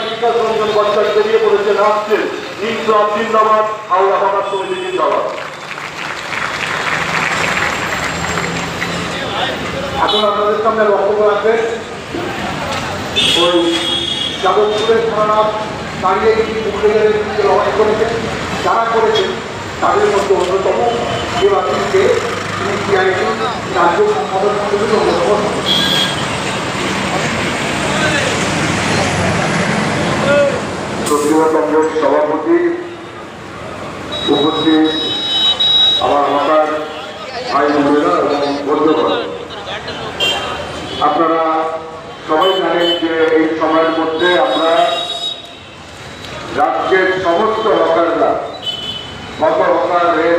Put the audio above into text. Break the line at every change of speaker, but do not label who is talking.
বিকাশ রঞ্জন ভট্টাচার্য বেরিয়ে পড়েছেন আসছেন ইনকলাব জিন্দাবাদ হাওড়া হকার সমিতি জিন্দাবাদ।
এখন আপনাদের সামনে বক্তব্য রাখবেন ওই যাদবপুরের থানা দাঁড়িয়ে মুক্তিযোদ্ধাদের বিরুদ্ধে লড়াই করেছেন, যারা করেছেন তাদের মধ্যে অন্যতম দেবাশিসকে তিনি সিআইডি রাজ্য সম্পাদক হিসেবে অবস্থান।
তৃণমূল কংগ্রেস সভাপতি উপস্থিত আমার হকার ভাই বোনেরা এবং বন্ধুগণ, আপনারা সবাই জানেন যে এই সময়ের মধ্যে আমরা রাজ্যের সমস্ত হকাররা, গত হকার, রেল